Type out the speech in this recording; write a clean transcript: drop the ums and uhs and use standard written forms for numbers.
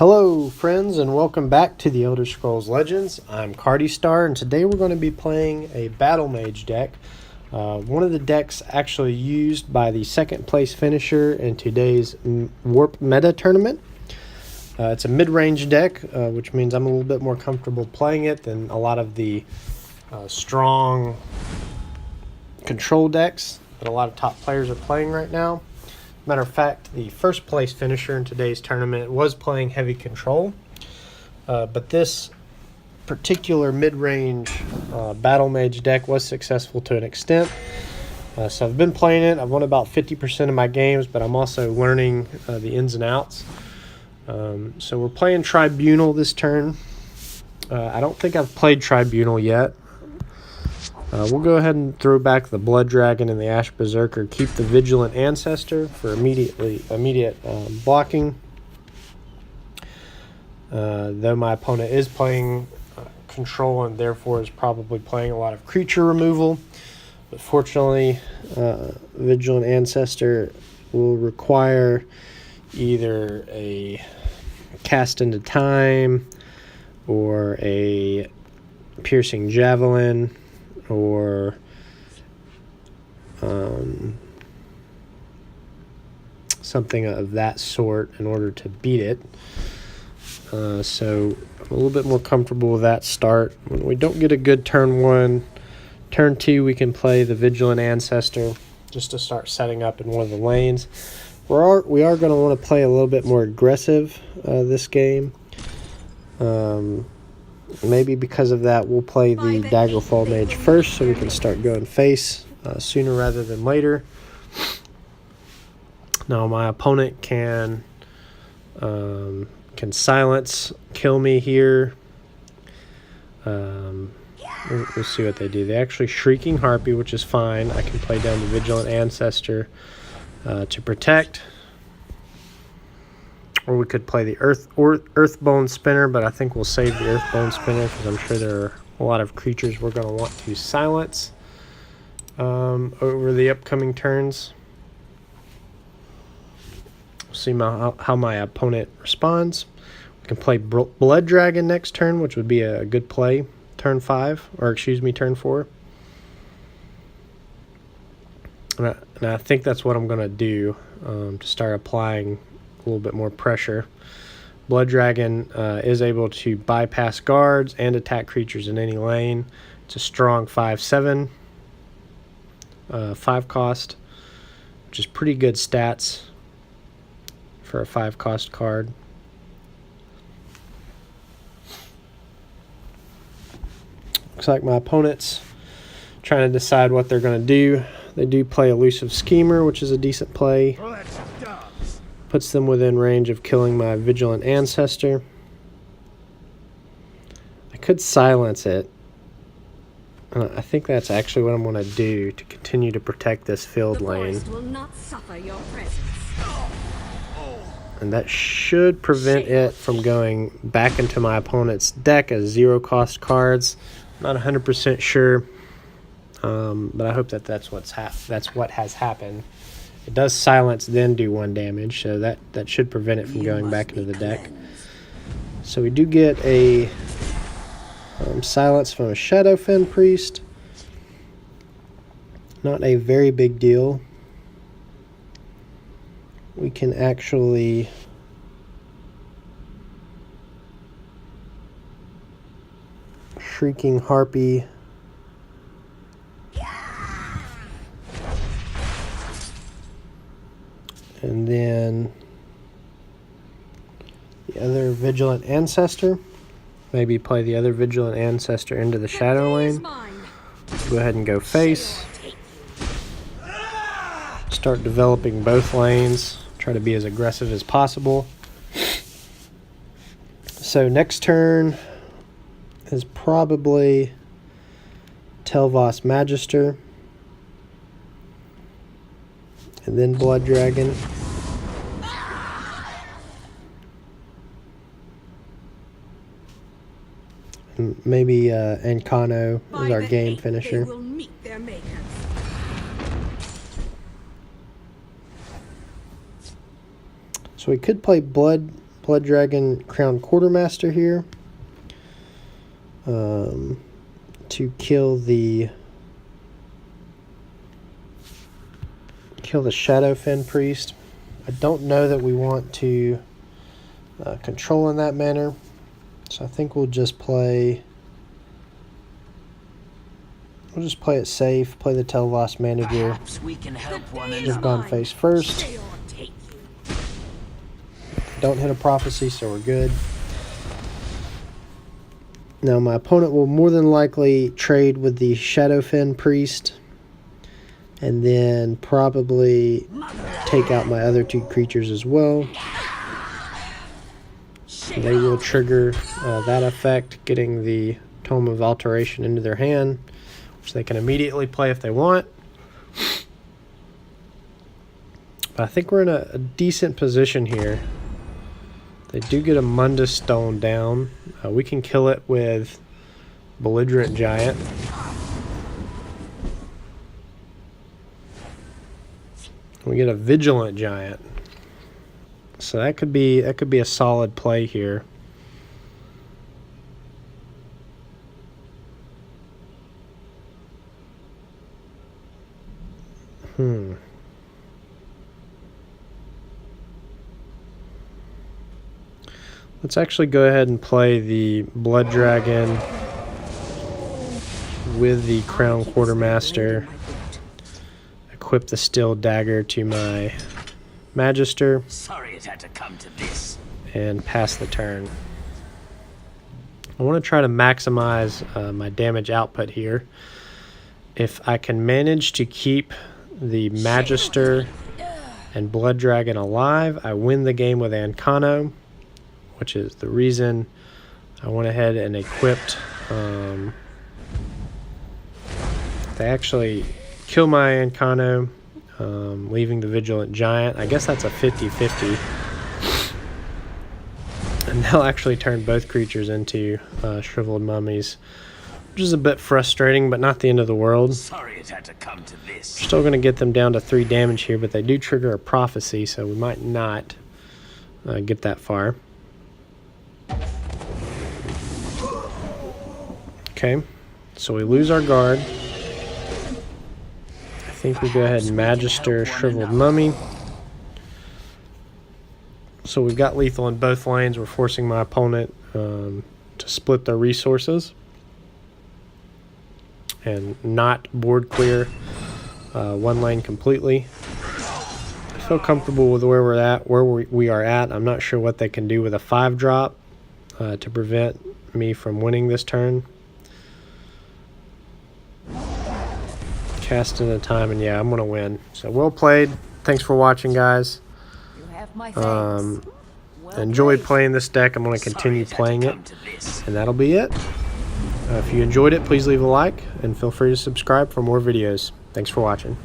Hello friends and welcome back to the Elder Scrolls Legends. I'm Cardystar and today we're going to be playing a Battlemage deck. One of the decks actually used by the second place finisher in today's Warp Meta tournament. It's a mid-range deck, which means I'm a little bit more comfortable playing it than a lot of the strong control decks that a lot of top players are playing right now. Matter of fact, the first place finisher in today's tournament was playing heavy control, but this particular mid-range Battlemage deck was successful to an extent. So I've been playing it. I've won about 50% of my games, but I'm also learning the ins and outs. So we're playing Tribunal this turn. I don't think I've played Tribunal yet. We'll go ahead and throw back the Blood Dragon and the Ash Berserker. Keep the Vigilant Ancestor for immediate blocking. Though my opponent is playing control and therefore is probably playing a lot of creature removal. But fortunately, Vigilant Ancestor will require either a Cast into Time or a Piercing Javelin, or something of that sort in order to beat it. So I'm a little bit more comfortable with that start. When we don't get a good turn one, turn two we can play the Vigilant Ancestor just to start setting up in one of the lanes. We are going to want to play a little bit more aggressive this game. Maybe because of that, we'll play the Daggerfall Mage first so we can start going face sooner rather than later. Now my opponent can silence, kill me here. We'll see what they do. They actually Shrieking Harpy, which is fine. I can play down the Vigilant Ancestor to protect. Or we could play the Earthbone Spinner, but I think we'll save the Earthbone Spinner because I'm sure there are a lot of creatures we're going to want to silence over the upcoming turns. We'll see how my opponent responds. We can play Blood Dragon next turn, which would be a good play. Turn 5, or excuse me, turn 4. And I think that's what I'm going to do to start applying a little bit more pressure. Blood Dragon is able to bypass guards and attack creatures in any lane. It's a strong 5/7, 5 cost, which is pretty good stats for a 5 cost card. Looks like my opponent's trying to decide what they're going to do. They do play Elusive Schemer, which is a decent play. Puts them within range of killing my Vigilant Ancestor. I could silence it. I think that's actually what I'm going to do to continue to protect this field lane. Will not suffer your presence. And that should prevent it from going back into my opponent's deck as 0 cost cards. Not 100% sure, but I hope that's what has happened. It does silence, then do 1 damage, so that should prevent it from going back into the deck. So we do get a silence from a Shadowfen Priest. Not a very big deal. We can actually Shrieking Harpy. And then the other Vigilant Ancestor. Maybe play the other Vigilant Ancestor into the shadow lane. Go ahead and go face. Start developing both lanes. Try to be as aggressive as possible. So next turn is probably Tel Vos Magister. And then Blood Dragon. And maybe Ancano is our game finisher. So we could play Blood Blood Dragon Crown Quartermaster here to kill the Shadowfen Priest. I don't know that we want to control in that manner, so I think we'll just play. We'll just play it safe. Play the Tel Vos Magister. Just gone face first. Don't hit a prophecy, so we're good. Now my opponent will more than likely trade with the Shadowfen Priest, and then probably take out my other two creatures as well. They will trigger that effect, getting the Tome of Alteration into their hand, which they can immediately play if they want. But I think we're in a decent position here. They do get a Mundus Stone down. We can kill it with Belligerent Giant. We get a Vigilant Giant. So that could be a solid play here. Let's actually go ahead and play the Blood Dragon with the Crown Quartermaster. Equip the Steel Dagger to my Magister. Sorry it had to come to this. And pass the turn. I want to try to maximize my damage output here. If I can manage to keep the Magister and Blood Dragon alive, I win the game with Ancano, which is the reason I went ahead and equipped. They actually kill my Ancano, leaving the Vigilant Giant. I guess that's a 50-50. And they'll actually turn both creatures into shriveled mummies, which is a bit frustrating, but not the end of the world. Sorry it had to come to this. Still going to get them down to 3 damage here, but they do trigger a prophecy, so we might not get that far. Okay, so we lose our guard. I think we go ahead and Magister Shriveled Mummy. So we've got lethal in both lanes. We're forcing my opponent to split their resources and not board clear one lane completely. I feel comfortable with where we are at. I'm not sure what they can do with a 5-drop to prevent me from winning this turn. Cast in a time, and yeah, I'm gonna win. So well played. Thanks for watching, guys. You have my thanks. Enjoyed playing this deck. I'm going to continue playing it, and that'll be it. If you enjoyed it, please leave a like, and feel free to subscribe for more videos. Thanks for watching.